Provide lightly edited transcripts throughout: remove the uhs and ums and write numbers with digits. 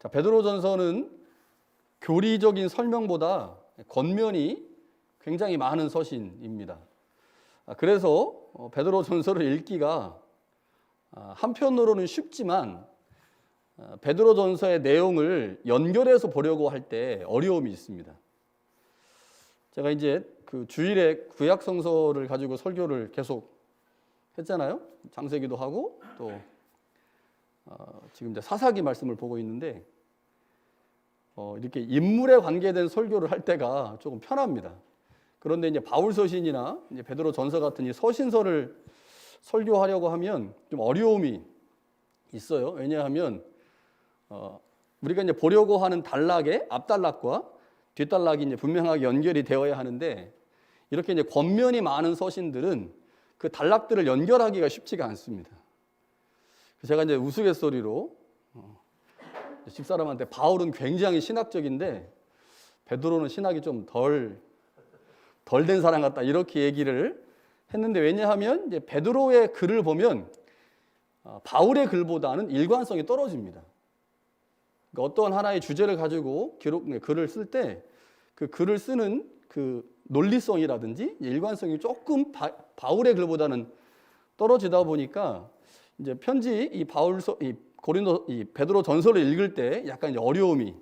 자, 베드로전서는 교리적인 설명보다 권면이 굉장히 많은 서신입니다. 그래서 베드로전서를 읽기가 한편으로는 쉽지만 베드로전서의 내용을 연결해서 보려고 할 때 어려움이 있습니다. 제가 이제 그 주일에 구약성서를 가지고 설교를 계속 했잖아요. 창세기도 하고 또 지금 이제 사사기 말씀을 보고 있는데 이렇게 인물에 관계된 설교를 할 때가 조금 편합니다. 그런데 이제 바울서신이나 이제 베드로전서 같은 이 서신서를 설교하려고 하면 좀 어려움이 있어요. 왜냐하면 우리가 이제 보려고 하는 단락의 앞단락과 뒷단락이 이제 분명하게 연결이 되어야 하는데 이렇게 이제 권면이 많은 서신들은 그 단락들을 연결하기가 쉽지가 않습니다. 제가 이제 우스갯소리로 집사람한테 바울은 굉장히 신학적인데 베드로는 신학이 좀 덜 된 사람 같다 이렇게 얘기를 했는데 왜냐하면 이제 베드로의 글을 보면 바울의 글보다는 일관성이 떨어집니다. 그러니까 어떤 하나의 주제를 가지고 글을 쓸 때 그 글을 쓰는 그 논리성이라든지 일관성이 조금 바울의 글보다는 떨어지다 보니까 이제 편지 이 베드로 전서를 읽을 때 약간 이제 어려움이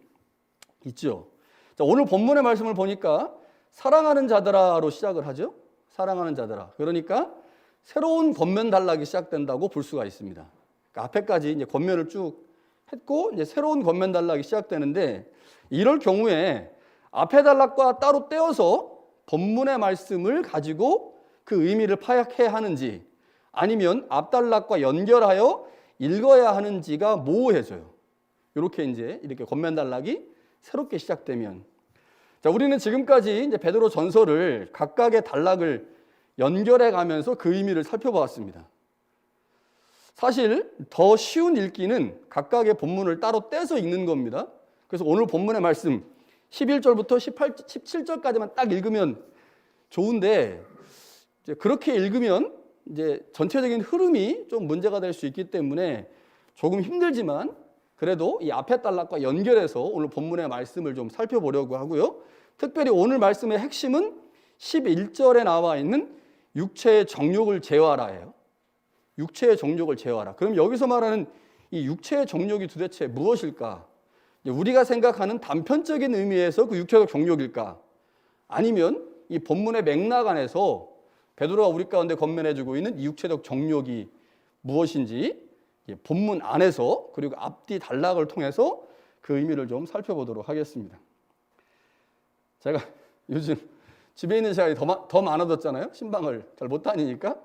있죠. 자, 오늘 본문의 말씀을 보니까 사랑하는 자들아로 시작을 하죠. 사랑하는 자들아. 그러니까 새로운 권면 단락이 시작된다고 볼 수가 있습니다. 그러니까 앞에까지 이제 권면을 쭉 했고 이제 새로운 권면 단락이 시작되는데 이럴 경우에 앞에 단락과 따로 떼어서 본문의 말씀을 가지고 그 의미를 파악해야 하는지 아니면 앞 단락과 연결하여 읽어야 하는지가 모호해져요. 이렇게 권면 단락이 새롭게 시작되면 자, 우리는 지금까지 이제 베드로 전서를 각각의 단락을 연결해 가면서 그 의미를 살펴보았습니다. 사실 더 쉬운 읽기는 각각의 본문을 따로 떼서 읽는 겁니다. 그래서 오늘 본문의 말씀 11절부터 17절까지만 딱 읽으면 좋은데 이제 그렇게 읽으면 이제 전체적인 흐름이 좀 문제가 될 수 있기 때문에 조금 힘들지만 그래도 이 앞에 단락과 연결해서 오늘 본문의 말씀을 좀 살펴보려고 하고요. 특별히 오늘 말씀의 핵심은 11절에 나와 있는 육체의 정욕을 제어하라예요. 육체의 정욕을 제어하라. 그럼 여기서 말하는 이 육체의 정욕이 도대체 무엇일까? 우리가 생각하는 단편적인 의미에서 그 육체적 정욕일까? 아니면 이 본문의 맥락 안에서 베드로가 우리 가운데 권면해주고 있는 이 육체적 정욕이 무엇인지 본문 안에서 그리고 앞뒤 단락을 통해서 그 의미를 좀 살펴보도록 하겠습니다. 제가 요즘 집에 있는 시간이 더 많아졌잖아요. 신방을 잘 못 다니니까.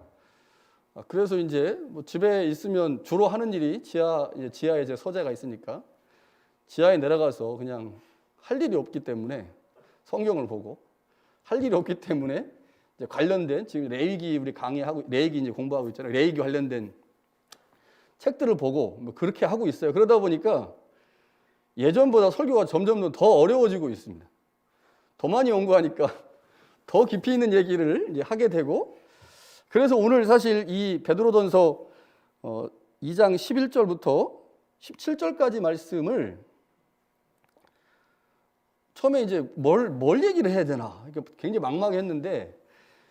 그래서 이제 뭐 집에 있으면 주로 하는 일이 지하에 제 서재가 있으니까 지하에 내려가서 그냥 할 일이 없기 때문에 성경을 보고 할 일이 없기 때문에 이제 관련된 지금 레위기 우리 강의하고 레위기 이제 공부하고 있잖아요. 레위기 관련된 책들을 보고 뭐 그렇게 하고 있어요. 그러다 보니까 예전보다 설교가 점점 더 어려워지고 있습니다. 더 많이 연구하니까 더 깊이 있는 얘기를 이제 하게 되고 그래서 오늘 사실 이 베드로전서 2장 11절부터 17절까지 말씀을 처음에 이제 뭘 얘기를 해야 되나 굉장히 막막했는데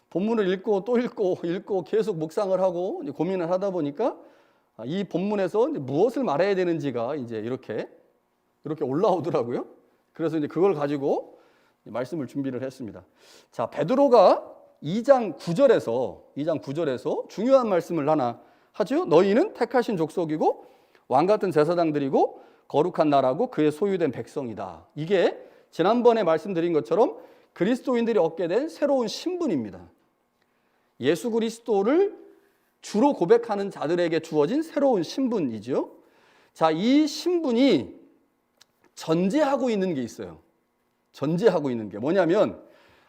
본문을 읽고 또 읽고 계속 묵상을 하고 이제 고민을 하다 보니까 이 본문에서 이제 무엇을 말해야 되는지가 이제 이렇게 올라오더라고요. 그래서 이제 그걸 가지고 말씀을 준비를 했습니다. 자, 베드로가 2장 9절에서 중요한 말씀을 하나 하죠. 너희는 택하신 족속이고 왕 같은 제사장들이고 거룩한 나라고 그의 소유된 백성이다. 이게 지난번에 말씀드린 것처럼 그리스도인들이 얻게 된 새로운 신분입니다. 예수 그리스도를 주로 고백하는 자들에게 주어진 새로운 신분이죠. 자, 이 신분이 전제하고 있는 게 있어요. 전제하고 있는 게 뭐냐면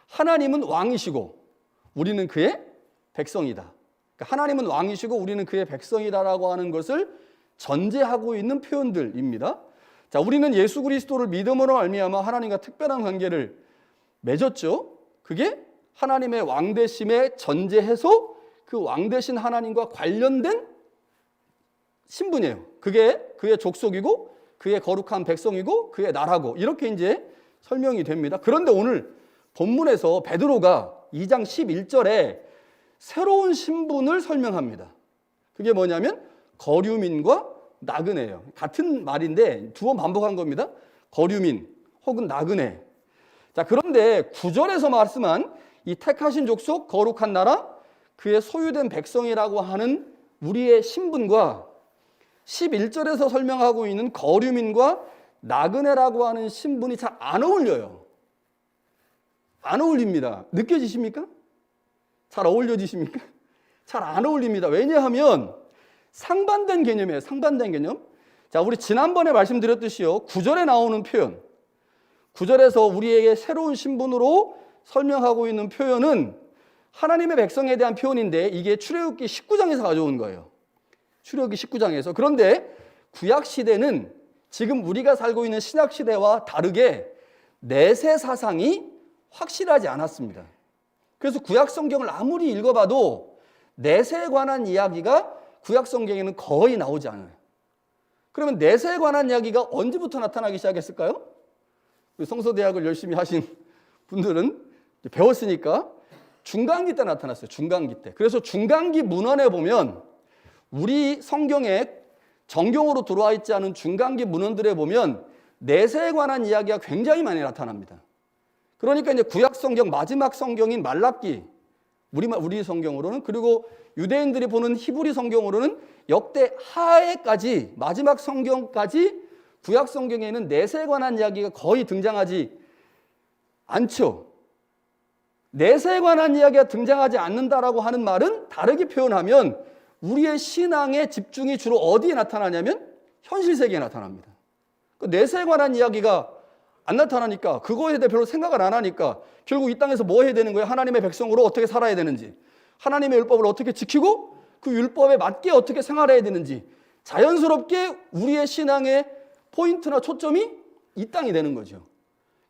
하나님은 왕이시고 우리는 그의 백성이다. 그러니까 하나님은 왕이시고 우리는 그의 백성이다라고 하는 것을 전제하고 있는 표현들입니다. 자, 우리는 예수 그리스도를 믿음으로 말미암아 하나님과 특별한 관계를 맺었죠. 그게 하나님의 왕되심에 전제해서 그 왕되신 하나님과 관련된 신분이에요. 그게 그의 족속이고 그의 거룩한 백성이고 그의 나라고 이렇게 이제 설명이 됩니다. 그런데 오늘 본문에서 베드로가 2장 11절에 새로운 신분을 설명합니다. 그게 뭐냐면 거류민과 나그네예요. 같은 말인데 두 번 반복한 겁니다. 거류민 혹은 나그네. 자, 그런데 9절에서 말씀한 이 택하신 족속, 거룩한 나라, 그의 소유된 백성이라고 하는 우리의 신분과 11절에서 설명하고 있는 거류민과 나그네라고 하는 신분이 잘 안 어울려요. 안 어울립니다. 느껴지십니까? 잘 어울려지십니까? 잘 안 어울립니다. 왜냐하면 상반된 개념이에요. 상반된 개념. 자, 우리 지난번에 말씀드렸듯이요. 9절에 나오는 표현. 9절에서 우리에게 새로운 신분으로 설명하고 있는 표현은 하나님의 백성에 대한 표현인데 이게 출애굽기 19장에서 가져온 거예요. 출애굽기 19장에서. 그런데 구약 시대는 지금 우리가 살고 있는 신약 시대와 다르게 내세 사상이 확실하지 않았습니다. 그래서 구약 성경을 아무리 읽어봐도 내세에 관한 이야기가 구약 성경에는 거의 나오지 않아요. 그러면 내세에 관한 이야기가 언제부터 나타나기 시작했을까요? 성서대학을 열심히 하신 분들은 배웠으니까 중간기 때 나타났어요. 중간기 때. 그래서 중간기 문헌에 보면 우리 성경에 정경으로 들어와 있지 않은 중간기 문헌들에 보면 내세에 관한 이야기가 굉장히 많이 나타납니다. 그러니까 이제 구약 성경 마지막 성경인 말라기 우리 성경으로는 그리고 유대인들이 보는 히브리 성경으로는 역대 하해까지 마지막 성경까지 구약 성경에는 내세에 관한 이야기가 거의 등장하지 않죠. 내세에 관한 이야기가 등장하지 않는다라고 하는 말은 다르게 표현하면 우리의 신앙의 집중이 주로 어디에 나타나냐면 현실 세계에 나타납니다. 내세에 관한 이야기가 안 나타나니까 그거에 대해 별로 생각을 안 하니까 결국 이 땅에서 뭐 해야 되는 거예요? 하나님의 백성으로 어떻게 살아야 되는지, 하나님의 율법을 어떻게 지키고 그 율법에 맞게 어떻게 생활해야 되는지 자연스럽게 우리의 신앙의 포인트나 초점이 이 땅이 되는 거죠.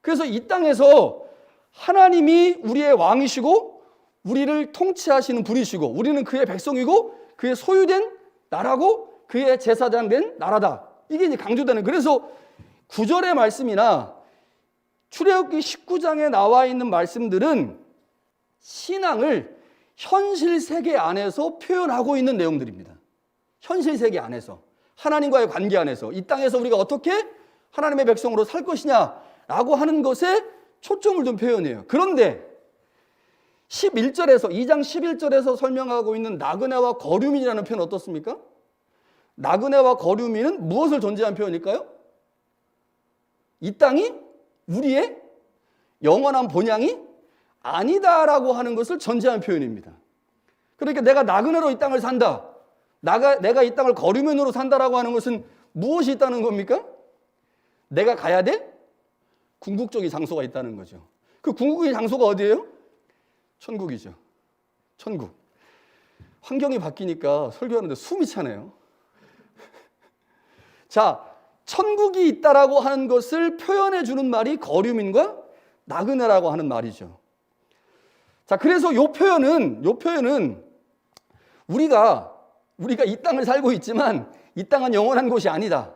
그래서 이 땅에서 하나님이 우리의 왕이시고 우리를 통치하시는 분이시고 우리는 그의 백성이고 그의 소유된 나라고 그의 제사장 된 나라다. 이게 이제 강조되는. 그래서 9절의 말씀이나 출애굽기 19장에 나와 있는 말씀들은 신앙을 현실 세계 안에서 표현하고 있는 내용들입니다. 현실 세계 안에서 하나님과의 관계 안에서 이 땅에서 우리가 어떻게 하나님의 백성으로 살 것이냐라고 하는 것에 초점을 둔 표현이에요. 그런데 11절에서 2장 11절에서 설명하고 있는 나그네와 거류민이라는 표현 어떻습니까? 나그네와 거류민은 무엇을 존재한 표현일까요? 이 땅이 우리의 영원한 본향이 아니다라고 하는 것을 전제한 표현입니다. 그러니까 내가 나그네로 이 땅을 산다. 내가 이 땅을 거류민으로 산다라고 하는 것은 무엇이 있다는 겁니까? 내가 가야 돼? 궁극적인 장소가 있다는 거죠. 그 궁극의 장소가 어디예요? 천국이죠. 천국. 환경이 바뀌니까 설교하는데 숨이 차네요. 자, 천국이 있다라고 하는 것을 표현해 주는 말이 거류민과 나그네라고 하는 말이죠. 자, 그래서 요 표현은 우리가 이 땅을 살고 있지만 이 땅은 영원한 곳이 아니다.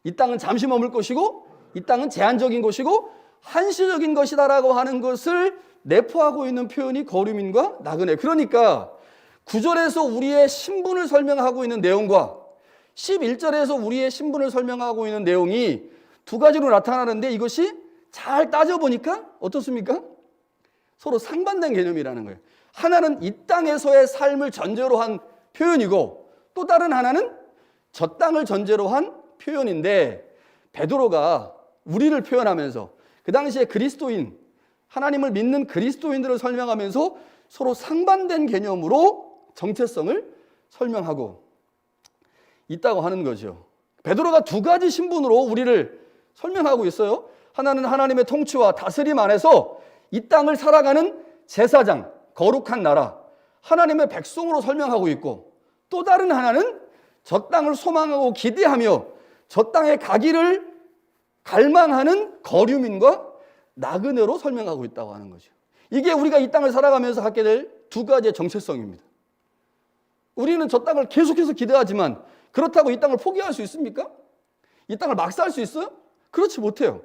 이 땅은 잠시 머물 것이고 이 땅은 제한적인 것이고 한시적인 것이다라고 하는 것을 내포하고 있는 표현이 거류민과 나그네. 그러니까 9절에서 우리의 신분을 설명하고 있는 내용과 11절에서 우리의 신분을 설명하고 있는 내용이 두 가지로 나타나는데 이것이 잘 따져보니까 어떻습니까? 서로 상반된 개념이라는 거예요. 하나는 이 땅에서의 삶을 전제로 한 표현이고 또 다른 하나는 저 땅을 전제로 한 표현인데 베드로가 우리를 표현하면서 그 당시에 그리스도인, 하나님을 믿는 그리스도인들을 설명하면서 서로 상반된 개념으로 정체성을 설명하고 있다고 하는 거죠. 베드로가 두 가지 신분으로 우리를 설명하고 있어요. 하나는 하나님의 통치와 다스림 안에서 이 땅을 살아가는 제사장, 거룩한 나라, 하나님의 백성으로 설명하고 있고 또 다른 하나는 저 땅을 소망하고 기대하며 저 땅에 가기를 갈망하는 거류민과 나그네로 설명하고 있다고 하는 거죠. 이게 우리가 이 땅을 살아가면서 갖게 될 두 가지의 정체성입니다. 우리는 저 땅을 계속해서 기대하지만 그렇다고 이 땅을 포기할 수 있습니까? 이 땅을 막 살 수 있어요? 그렇지 못해요.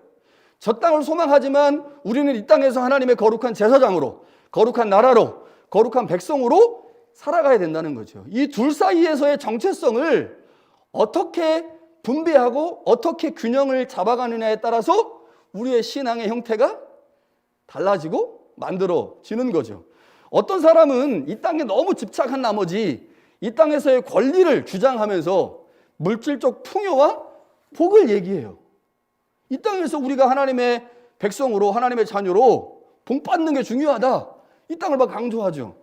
저 땅을 소망하지만 우리는 이 땅에서 하나님의 거룩한 제사장으로, 거룩한 나라로, 거룩한 백성으로 살아가야 된다는 거죠. 이 둘 사이에서의 정체성을 어떻게 분배하고 어떻게 균형을 잡아가느냐에 따라서 우리의 신앙의 형태가 달라지고 만들어지는 거죠. 어떤 사람은 이 땅에 너무 집착한 나머지 이 땅에서의 권리를 주장하면서 물질적 풍요와 복을 얘기해요. 이 땅에서 우리가 하나님의 백성으로, 하나님의 자녀로 복 받는 게 중요하다, 이 땅을 막 강조하죠.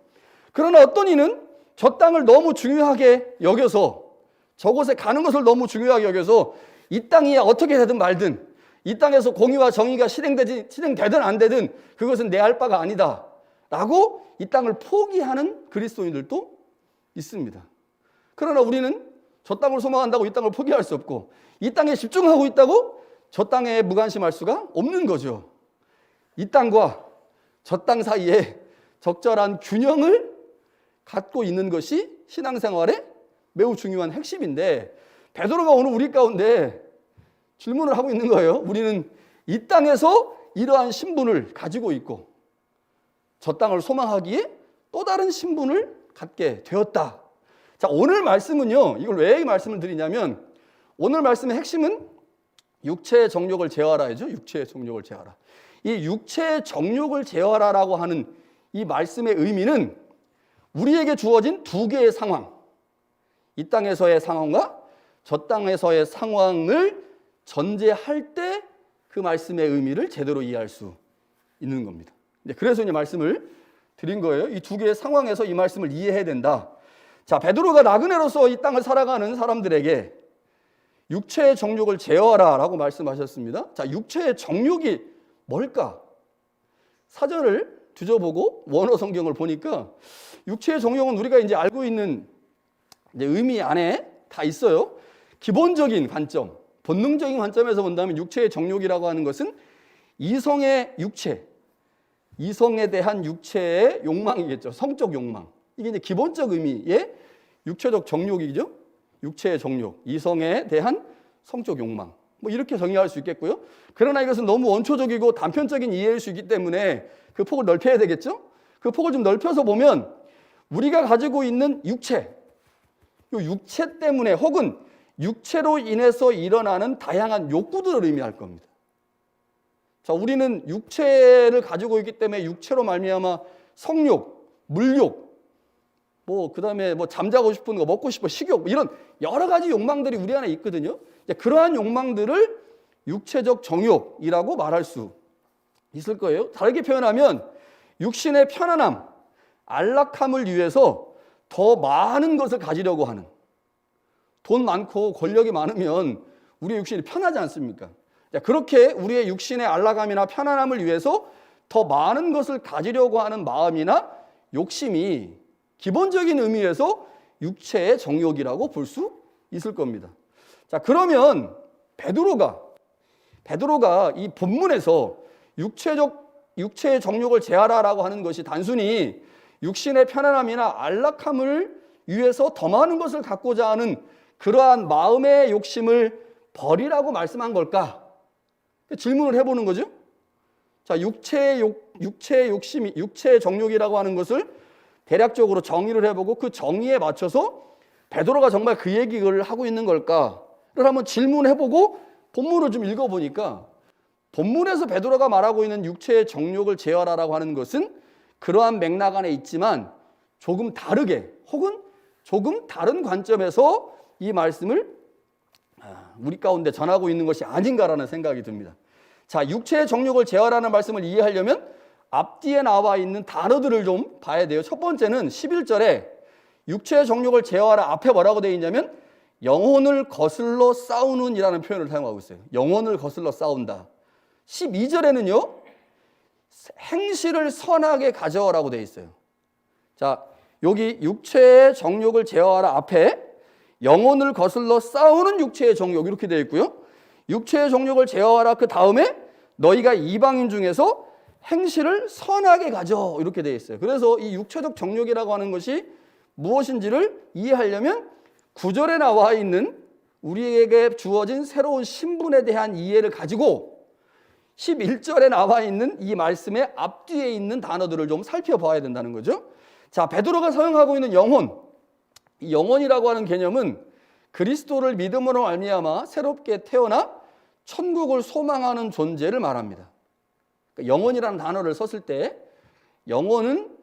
그러나 어떤 이는 저 땅을 너무 중요하게 여겨서, 저곳에 가는 것을 너무 중요하게 여겨서 이 땅이 어떻게 되든 말든, 이 땅에서 공의와 정의가 실행되든 안 되든 그것은 내 할 바가 아니다 라고 이 땅을 포기하는 그리스도인들도 있습니다. 그러나 우리는 저 땅을 소망한다고 이 땅을 포기할 수 없고, 이 땅에 집중하고 있다고 저 땅에 무관심할 수가 없는 거죠. 이 땅과 저 땅 사이에 적절한 균형을 갖고 있는 것이 신앙생활의 매우 중요한 핵심인데, 베드로가 오늘 우리 가운데 질문을 하고 있는 거예요. 우리는 이 땅에서 이러한 신분을 가지고 있고 저 땅을 소망하기에 또 다른 신분을 갖게 되었다. 자, 오늘 말씀은요, 이걸 왜 이 말씀을 드리냐면, 오늘 말씀의 핵심은 육체의 정욕을 제어하라죠. 육체의 정욕을 제어하라. 이 육체의 정욕을 제어하라라고 하는 이 말씀의 의미는 우리에게 주어진 두 개의 상황, 이 땅에서의 상황과 저 땅에서의 상황을 전제할 때 그 말씀의 의미를 제대로 이해할 수 있는 겁니다. 그래서 이 말씀을 드린 거예요. 이 두 개의 상황에서 이 말씀을 이해해야 된다. 자, 베드로가 나그네로서 이 땅을 살아가는 사람들에게 육체의 정욕을 제어하라 라고 말씀하셨습니다. 자, 육체의 정욕이 뭘까? 사전을 뒤져보고 원어 성경을 보니까 육체의 정욕은 우리가 이제 알고 있는 이제 의미 안에 다 있어요. 기본적인 관점, 본능적인 관점에서 본다면 육체의 정욕이라고 하는 것은 이성의 육체, 이성에 대한 육체의 욕망이겠죠. 성적 욕망. 이게 이제 기본적 의미의 육체적 정욕이죠. 육체의 정욕, 이성에 대한 성적 욕망. 뭐 이렇게 정의할 수 있겠고요. 그러나 이것은 너무 원초적이고 단편적인 이해일 수 있기 때문에 그 폭을 넓혀야 되겠죠. 그 폭을 좀 넓혀서 보면 우리가 가지고 있는 육체, 이 육체 때문에 혹은 육체로 인해서 일어나는 다양한 욕구들을 의미할 겁니다. 자, 우리는 육체를 가지고 있기 때문에 육체로 말미암아 성욕, 물욕, 그다음에 잠자고 싶은 거, 먹고 싶어, 식욕, 이런 여러 가지 욕망들이 우리 안에 있거든요. 그러한 욕망들을 육체적 정욕이라고 말할 수 있을 거예요. 다르게 표현하면 육신의 편안함, 안락함을 위해서 더 많은 것을 가지려고 하는, 돈 많고 권력이 많으면 우리의 육신이 편하지 않습니까? 그렇게 우리의 육신의 안락함이나 편안함을 위해서 더 많은 것을 가지려고 하는 마음이나 욕심이 기본적인 의미에서 육체의 정욕이라고 볼 수 있을 겁니다. 자, 그러면 베드로가 이 본문에서 육체의 정욕을 제하라라고 하는 것이 단순히 육신의 편안함이나 안락함을 위해서 더 많은 것을 갖고자 하는 그러한 마음의 욕심을 버리라고 말씀한 걸까? 질문을 해보는 거죠. 자, 육체의 욕심이, 육체의 정욕이라고 하는 것을 대략적으로 정의를 해보고 그 정의에 맞춰서 베드로가 정말 그 얘기를 하고 있는 걸까를 한번 질문해보고 본문을 좀 읽어보니까, 본문에서 베드로가 말하고 있는 육체의 정욕을 제어하라고 하는 것은 그러한 맥락 안에 있지만 조금 다르게 혹은 조금 다른 관점에서 이 말씀을 우리 가운데 전하고 있는 것이 아닌가라는 생각이 듭니다. 자, 육체의 정욕을 제어하라는 말씀을 이해하려면 앞뒤에 나와 있는 단어들을 좀 봐야 돼요. 첫 번째는 11절에 육체의 정욕을 제어하라 앞에 뭐라고 되어 있냐면 영혼을 거슬러 싸우는 이라는 표현을 사용하고 있어요. 영혼을 거슬러 싸운다. 12절에는요 행실을 선하게 가져라고 되어 있어요. 자, 여기 육체의 정욕을 제어하라 앞에 영혼을 거슬러 싸우는 육체의 정욕 이렇게 되어 있고요. 육체의 정욕을 제어하라 그 다음에 너희가 이방인 중에서 행실을 선하게 가져 이렇게 되어 있어요. 그래서 이 육체적 정욕이라고 하는 것이 무엇인지를 이해하려면 9절에 나와 있는 우리에게 주어진 새로운 신분에 대한 이해를 가지고 11절에 나와 있는 이 말씀의 앞뒤에 있는 단어들을 좀 살펴봐야 된다는 거죠. 자, 베드로가 사용하고 있는 영혼, 이 영혼이라고 하는 개념은 그리스도를 믿음으로 말미암아 새롭게 태어나 천국을 소망하는 존재를 말합니다. 그러니까 영혼이라는 단어를 썼을 때 영혼은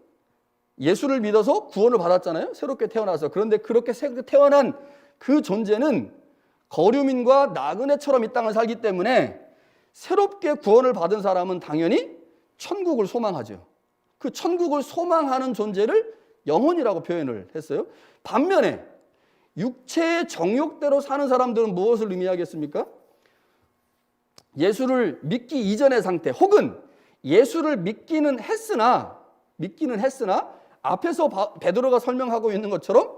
예수를 믿어서 구원을 받았잖아요. 새롭게 태어나서. 그런데 그렇게 새롭게 태어난 그 존재는 거류민과 나그네처럼 이 땅을 살기 때문에 새롭게 구원을 받은 사람은 당연히 천국을 소망하죠. 그 천국을 소망하는 존재를 영혼이라고 표현을 했어요. 반면에 육체의 정욕대로 사는 사람들은 무엇을 의미하겠습니까? 예수를 믿기 이전의 상태, 혹은 예수를 믿기는 했으나 앞에서 베드로가 설명하고 있는 것처럼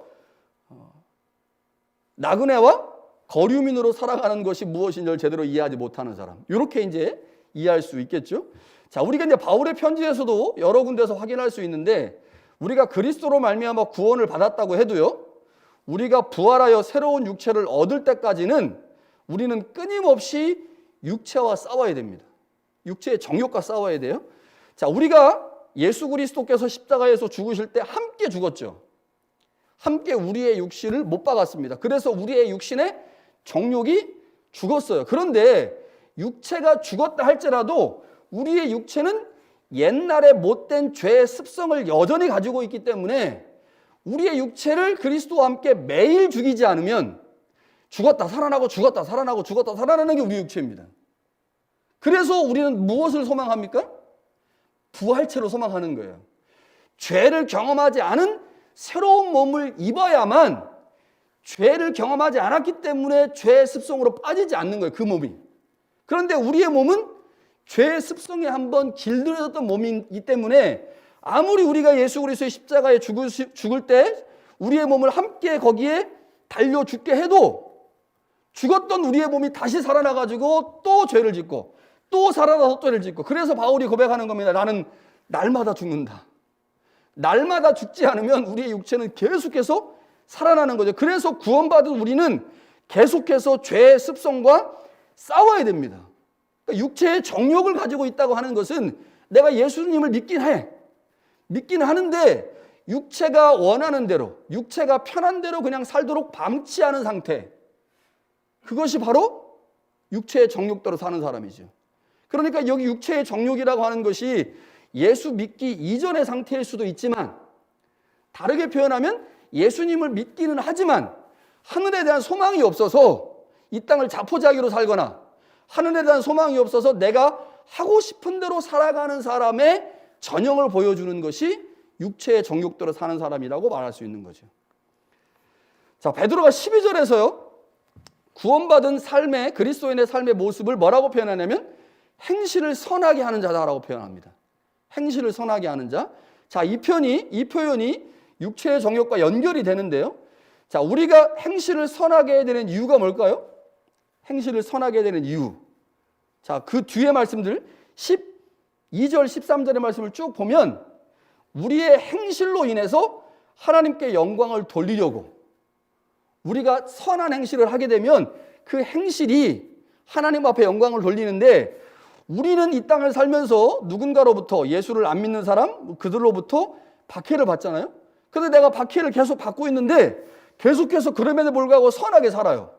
나그네와 거류민으로 살아가는 것이 무엇인지를 제대로 이해하지 못하는 사람, 이렇게 이제 이해할 수 있겠죠. 자, 우리가 이제 바울의 편지에서도 여러 군데서 확인할 수 있는데, 우리가 그리스도로 말미암아 구원을 받았다고 해도요, 우리가 부활하여 새로운 육체를 얻을 때까지는 우리는 끊임없이 육체와 싸워야 됩니다. 육체의 정욕과 싸워야 돼요. 자, 우리가 예수 그리스도께서 십자가에서 죽으실 때 함께 죽었죠. 함께 우리의 육신을 못 박았습니다. 그래서 우리의 육신의 정욕이 죽었어요. 그런데 육체가 죽었다 할지라도 우리의 육체는 옛날에 못된 죄의 습성을 여전히 가지고 있기 때문에 우리의 육체를 그리스도와 함께 매일 죽이지 않으면 죽었다 살아나고 죽었다 살아나고 죽었다 살아나는 게 우리 육체입니다. 그래서 우리는 무엇을 소망합니까? 부활체로 소망하는 거예요. 죄를 경험하지 않은 새로운 몸을 입어야만, 죄를 경험하지 않았기 때문에 죄의 습성으로 빠지지 않는 거예요, 그 몸이. 그런데 우리의 몸은 죄의 습성에 한번 길들여졌던 몸이기 때문에 아무리 우리가 예수 그리스도의 십자가에 죽을 때 우리의 몸을 함께 거기에 달려 죽게 해도 죽었던 우리의 몸이 다시 살아나가지고 또 죄를 짓고 또 살아나서 또 죄를 짓고, 그래서 바울이 고백하는 겁니다. 나는 날마다 죽는다. 날마다 죽지 않으면 우리의 육체는 계속해서 살아나는 거죠. 그래서 구원받은 우리는 계속해서 죄의 습성과 싸워야 됩니다. 그러니까 육체의 정욕을 가지고 있다고 하는 것은 내가 예수님을 믿긴 하는데 육체가 원하는 대로, 육체가 편한 대로 그냥 살도록 방치하는 상태, 그것이 바로 육체의 정욕대로 사는 사람이죠. 그러니까 여기 육체의 정욕이라고 하는 것이 예수 믿기 이전의 상태일 수도 있지만, 다르게 표현하면 예수님을 믿기는 하지만 하늘에 대한 소망이 없어서 이 땅을 자포자기로 살거나 하늘에 대한 소망이 없어서 내가 하고 싶은 대로 살아가는 사람의 전형을 보여주는 것이 육체의 정욕대로 사는 사람이라고 말할 수 있는 거죠. 자, 베드로가 12절에서요, 구원받은 삶의, 그리스도인의 삶의 모습을 뭐라고 표현하냐면 행실을 선하게 하는 자다라고 표현합니다. 행실을 선하게 하는 자. 자, 이 표현이 육체의 정욕과 연결이 되는데요. 자, 우리가 행실을 선하게 해야 되는 이유가 뭘까요? 행실을 선하게 해야 되는 이유. 자, 그 뒤에 말씀들 12절, 13절의 말씀을 쭉 보면 우리의 행실로 인해서 하나님께 영광을 돌리려고, 우리가 선한 행실을 하게 되면 그 행실이 하나님 앞에 영광을 돌리는데, 우리는 이 땅을 살면서 누군가로부터, 예수를 안 믿는 사람, 그들로부터 박해를 받잖아요. 그런데 내가 박해를 계속 받고 있는데 계속해서 그럼에도 불구하고 선하게 살아요.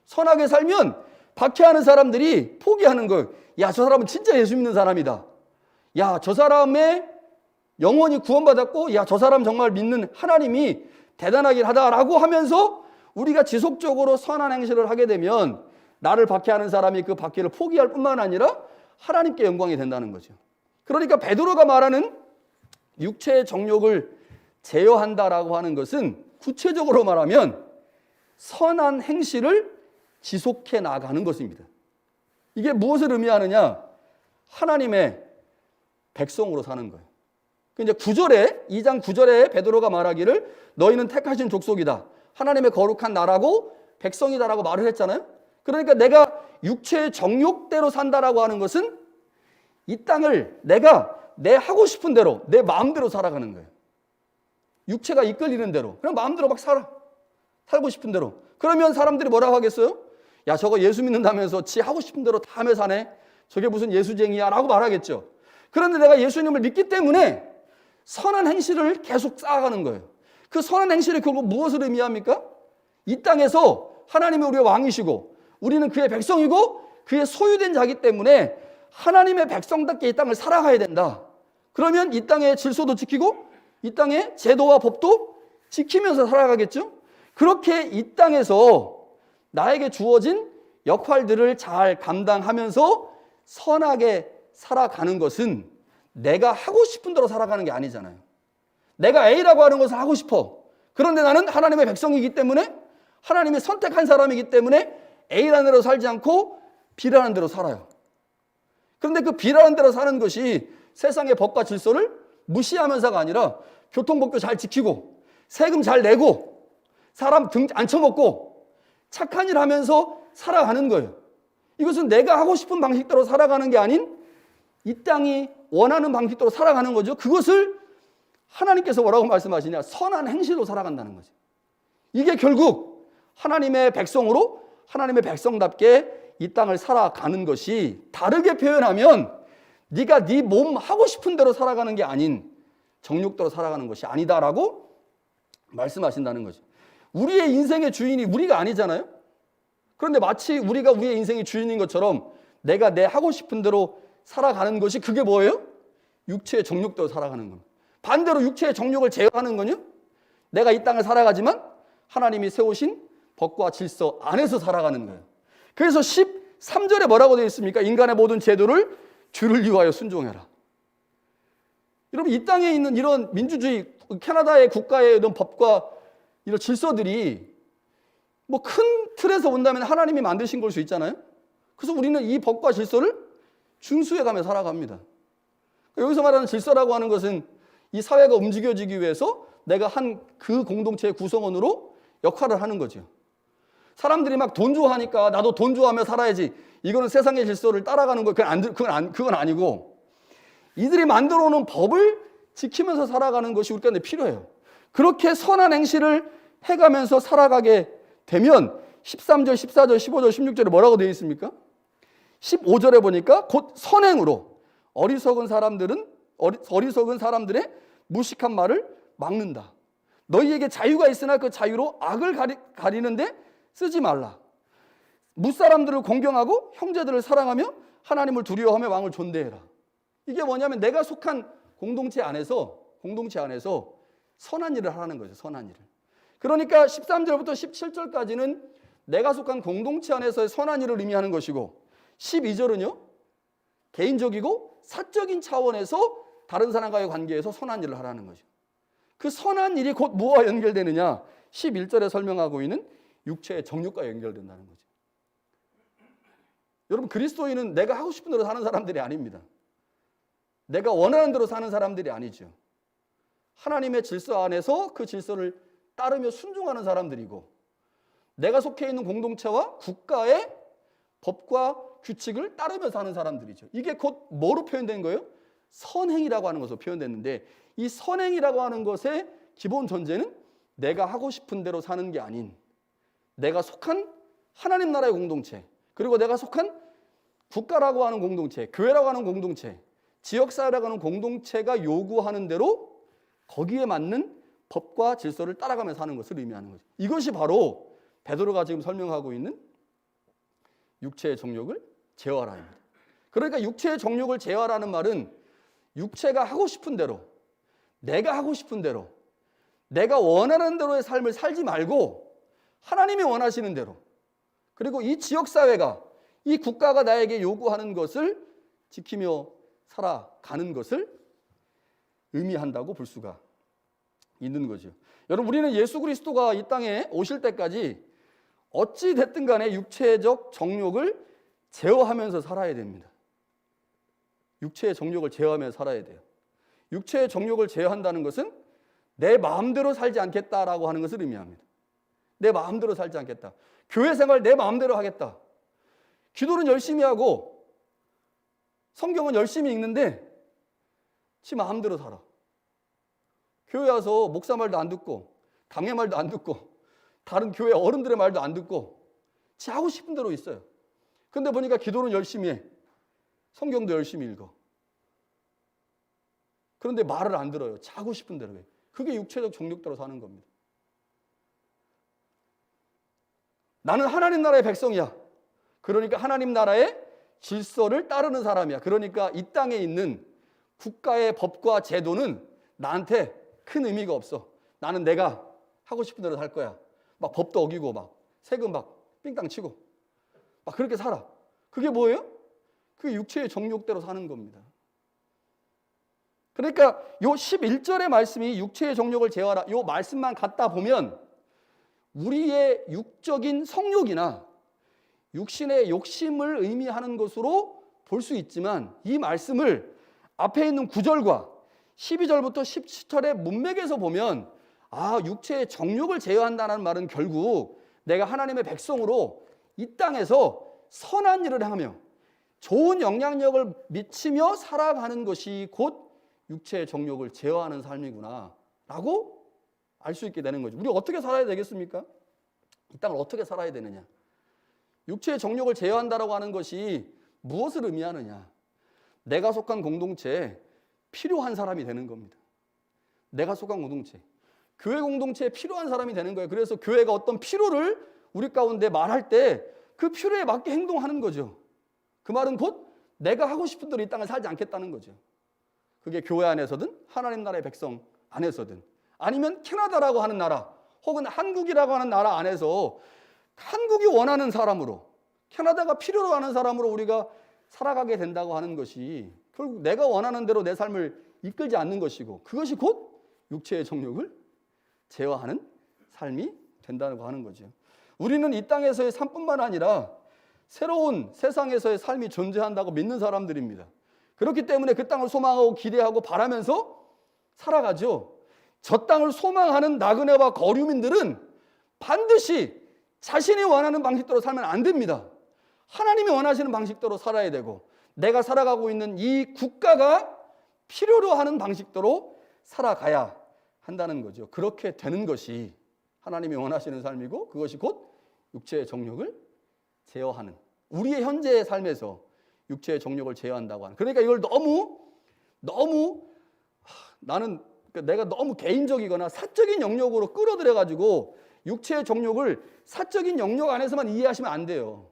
선하게 살면 박해하는 사람들이 포기하는 거예요. 야, 저 사람은 진짜 예수 믿는 사람이다. 야, 저 사람의 영혼이 구원받았고, 야, 저 사람 정말 믿는 하나님이 대단하긴 하다라고 하면서 우리가 지속적으로 선한 행실을 하게 되면 나를 박해하는 사람이 그 박해를 포기할 뿐만 아니라 하나님께 영광이 된다는 거죠. 그러니까 베드로가 말하는 육체의 정욕을 제어한다라고 하는 것은 구체적으로 말하면 선한 행실을 지속해 나가는 것입니다. 이게 무엇을 의미하느냐? 하나님의 백성으로 사는 거예요. 이제 2장 9절에 베드로가 말하기를 너희는 택하신 족속이다, 하나님의 거룩한 나라고 백성이다라고 말을 했잖아요. 그러니까 내가 육체의 정욕대로 산다라고 하는 것은 이 땅을 내가 내 하고 싶은 대로, 내 마음대로 살아가는 거예요. 육체가 이끌리는 대로 그냥 마음대로 막 살고 싶은 대로. 그러면 사람들이 뭐라고 하겠어요? 야, 저거 예수 믿는다면서 지 하고 싶은 대로 다 하며 사네. 저게 무슨 예수쟁이야 라고 말하겠죠. 그런데 내가 예수님을 믿기 때문에 선한 행실을 계속 쌓아가는 거예요. 그 선한 행실이 결국 무엇을 의미합니까? 이 땅에서 하나님이 우리의 왕이시고 우리는 그의 백성이고 그의 소유된 자이기 때문에 하나님의 백성답게 이 땅을 살아가야 된다. 그러면 이 땅의 질서도 지키고 이 땅의 제도와 법도 지키면서 살아가겠죠. 그렇게 이 땅에서 나에게 주어진 역할들을 잘 감당하면서 선하게 살아가는 것은 내가 하고 싶은 대로 살아가는 게 아니잖아요. 내가 A라고 하는 것을 하고 싶어. 그런데 나는 하나님의 백성이기 때문에 하나님이 선택한 사람이기 때문에 A라는 대로 살지 않고 B라는 대로 살아요. 그런데 그 B라는 대로 사는 것이 세상의 법과 질서를 무시하면서가 아니라 교통법도 잘 지키고 세금 잘 내고 사람 등 안 쳐먹고 착한 일 하면서 살아가는 거예요. 이것은 내가 하고 싶은 방식대로 살아가는 게 아닌 이 땅이 원하는 방식대로 살아가는 거죠. 그것을 하나님께서 뭐라고 말씀하시냐? 선한 행실로 살아간다는 거죠. 이게 결국 하나님의 백성으로 하나님의 백성답게 이 땅을 살아가는 것이, 다르게 표현하면 네가 네 몸 하고 싶은 대로 살아가는 게 아닌 정욕대로 살아가는 것이 아니다라고 말씀하신다는 거죠. 우리의 인생의 주인이 우리가 아니잖아요. 그런데 마치 우리가 우리의 인생의 주인인 것처럼 내가 내 하고 싶은 대로 살아가는 것이, 그게 뭐예요? 육체의 정욕대로 살아가는 겁니다. 반대로 육체의 정욕을 제어하는 건요, 내가 이 땅을 살아가지만 하나님이 세우신 법과 질서 안에서 살아가는 거예요. 그래서 13절에 뭐라고 되어 있습니까? 인간의 모든 제도를 주를 위하여 순종해라. 여러분, 이 땅에 있는 이런 민주주의, 캐나다의 국가의 이런 법과 이런 질서들이 뭐 큰 틀에서 본다면 하나님이 만드신 걸 수 있잖아요. 그래서 우리는 이 법과 질서를 준수해가며 살아갑니다. 여기서 말하는 질서라고 하는 것은 이 사회가 움직여지기 위해서 내가 한 그 공동체의 구성원으로 역할을 하는 거죠. 사람들이 막 돈 좋아하니까 나도 돈 좋아하며 살아야지, 이거는 세상의 질서를 따라가는 거, 그건 아니고 이들이 만들어 놓은 법을 지키면서 살아가는 것이 우리 가운데 필요해요. 그렇게 선한 행실을 해가면서 살아가게 되면 13절, 14절, 15절, 16절에 뭐라고 되어 있습니까? 15절에 보니까 곧 선행으로 어리석은 사람들의 무식한 말을 막는다. 너희에게 자유가 있으나 그 자유로 악을 가리는데 쓰지 말라. 무사람들을 공경하고 형제들을 사랑하며 하나님을 두려워하며 왕을 존대해라. 이게 뭐냐면 내가 속한 공동체 안에서 선한 일을 하라는 거죠. 선한 일을. 그러니까 13절부터 17절까지는 내가 속한 공동체 안에서의 선한 일을 의미하는 것이고, 12절은요 개인적이고 사적인 차원에서 다른 사람과의 관계에서 선한 일을 하라는 거죠. 그 선한 일이 곧 무엇과 연결되느냐? 11절에 설명하고 있는 육체의 정욕과 연결된다는 거죠. 여러분, 그리스도인은 내가 하고 싶은 대로 사는 사람들이 아닙니다. 내가 원하는 대로 사는 사람들이 아니죠. 하나님의 질서 안에서 그 질서를 따르며 순종하는 사람들이고, 내가 속해 있는 공동체와 국가의 법과 규칙을 따르며 사는 사람들이죠. 이게 곧 뭐로 표현된 거예요? 선행이라고 하는 것으로 표현됐는데, 이 선행이라고 하는 것의 기본 전제는 내가 하고 싶은 대로 사는 게 아닌 내가 속한 하나님 나라의 공동체, 그리고 내가 속한 국가라고 하는 공동체, 교회라고 하는 공동체, 지역사회라고 하는 공동체가 요구하는 대로 거기에 맞는 법과 질서를 따라가며 사는 것을 의미하는 거죠. 이것이 바로 베드로가 지금 설명하고 있는 육체의 정욕을 제어하라입니다. 그러니까 육체의 정욕을 제어하라는 말은 육체가 하고 싶은 대로, 내가 하고 싶은 대로, 내가 원하는 대로의 삶을 살지 말고 하나님이 원하시는 대로, 그리고 이 지역사회가, 이 국가가 나에게 요구하는 것을 지키며 살아가는 것을 의미한다고 볼 수가 있는 거죠. 여러분, 우리는 예수 그리스도가 이 땅에 오실 때까지 어찌 됐든 간에 육체적 정욕을 제어하면서 살아야 됩니다. 육체의 정욕을 제어하면서 살아야 돼요. 육체의 정욕을 제어한다는 것은 내 마음대로 살지 않겠다라고 하는 것을 의미합니다. 내 마음대로 살지 않겠다. 교회 생활 내 마음대로 하겠다. 기도는 열심히 하고 성경은 열심히 읽는데 지 마음대로 살아. 교회 와서 목사 말도 안 듣고 당회 말도 안 듣고 다른 교회 어른들의 말도 안 듣고 지 하고 싶은 대로 있어요. 근데 보니까 기도는 열심히 해. 성경도 열심히 읽어. 그런데 말을 안 들어요. 지 하고 싶은 대로 해. 그게 육체적 정욕대로 사는 겁니다. 나는 하나님 나라의 백성이야. 그러니까 하나님 나라의 질서를 따르는 사람이야. 그러니까 이 땅에 있는 국가의 법과 제도는 나한테 큰 의미가 없어. 나는 내가 하고 싶은 대로 살 거야. 막 법도 어기고 막 세금 막 삥땅 치고 막 그렇게 살아. 그게 뭐예요? 그게 육체의 정욕대로 사는 겁니다. 그러니까 요 11절의 말씀이 육체의 정욕을 제어하라. 요 말씀만 갖다 보면 우리의 육적인 성욕이나 육신의 욕심을 의미하는 것으로 볼 수 있지만 이 말씀을 앞에 있는 9절과 12절부터 17절의 문맥에서 보면 육체의 정욕을 제어한다는 말은 결국 내가 하나님의 백성으로 이 땅에서 선한 일을 하며 좋은 영향력을 미치며 살아가는 것이 곧 육체의 정욕을 제어하는 삶이구나 라고 알 수 있게 되는 거죠. 우리 어떻게 살아야 되겠습니까? 이 땅을 어떻게 살아야 되느냐? 육체의 정욕을 제어한다라고 하는 것이 무엇을 의미하느냐? 내가 속한 공동체에 필요한 사람이 되는 겁니다. 내가 속한 공동체, 교회 공동체에 필요한 사람이 되는 거예요. 그래서 교회가 어떤 필요를 우리 가운데 말할 때 그 필요에 맞게 행동하는 거죠. 그 말은 곧 내가 하고 싶은 대로 이 땅을 살지 않겠다는 거죠. 그게 교회 안에서든 하나님 나라의 백성 안에서든 아니면 캐나다라고 하는 나라 혹은 한국이라고 하는 나라 안에서 한국이 원하는 사람으로 캐나다가 필요로 하는 사람으로 우리가 살아가게 된다고 하는 것이 결국 내가 원하는 대로 내 삶을 이끌지 않는 것이고 그것이 곧 육체의 정욕을 제어하는 삶이 된다고 하는 거죠. 우리는 이 땅에서의 삶뿐만 아니라 새로운 세상에서의 삶이 존재한다고 믿는 사람들입니다. 그렇기 때문에 그 땅을 소망하고 기대하고 바라면서 살아가죠. 저 땅을 소망하는 나그네와 거류민들은 반드시 자신이 원하는 방식대로 살면 안 됩니다. 하나님이 원하시는 방식대로 살아야 되고 내가 살아가고 있는 이 국가가 필요로 하는 방식대로 살아가야 한다는 거죠. 그렇게 되는 것이 하나님이 원하시는 삶이고 그것이 곧 육체의 정욕을 제어하는 우리의 현재의 삶에서 육체의 정욕을 제어한다고 하는. 그러니까 이걸 너무 나는 내가 너무 개인적이거나 사적인 영역으로 끌어들여 가지고 육체의 정욕을 사적인 영역 안에서만 이해하시면 안 돼요.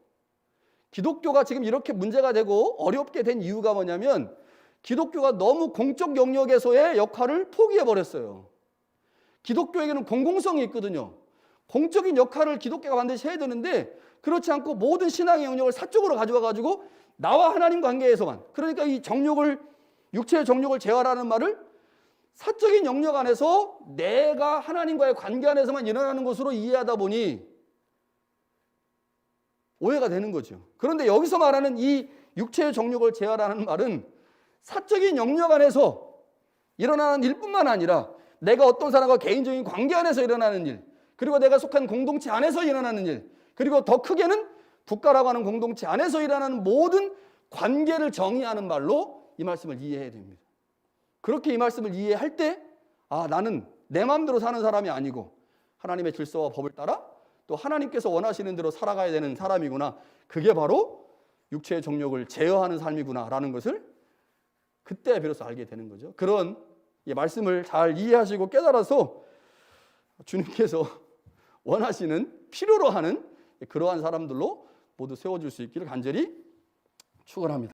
기독교가 지금 이렇게 문제가 되고 어렵게 된 이유가 뭐냐면 기독교가 너무 공적 영역에서의 역할을 포기해 버렸어요. 기독교에게는 공공성이 있거든요. 공적인 역할을 기독교가 반드시 해야 되는데 그렇지 않고 모든 신앙의 영역을 사적으로 가져와 가지고 나와 하나님 관계에서만, 그러니까 이 정욕을, 육체의 정욕을 제어하라는 말을 사적인 영역 안에서 내가 하나님과의 관계 안에서만 일어나는 것으로 이해하다 보니 오해가 되는 거죠. 그런데 여기서 말하는 이 육체의 정욕을 제어하라는 말은 사적인 영역 안에서 일어나는 일뿐만 아니라 내가 어떤 사람과 개인적인 관계 안에서 일어나는 일, 그리고 내가 속한 공동체 안에서 일어나는 일, 그리고 더 크게는 국가라고 하는 공동체 안에서 일어나는 모든 관계를 정의하는 말로 이 말씀을 이해해야 됩니다. 그렇게 이 말씀을 이해할 때 나는 내 마음대로 사는 사람이 아니고 하나님의 질서와 법을 따라 또 하나님께서 원하시는 대로 살아가야 되는 사람이구나. 그게 바로 육체의 정욕을 제어하는 삶이구나 라는 것을 그때 비로소 알게 되는 거죠. 그런 이 말씀을 잘 이해하시고 깨달아서 주님께서 원하시는 필요로 하는 그러한 사람들로 모두 세워줄 수 있기를 간절히 축원합니다.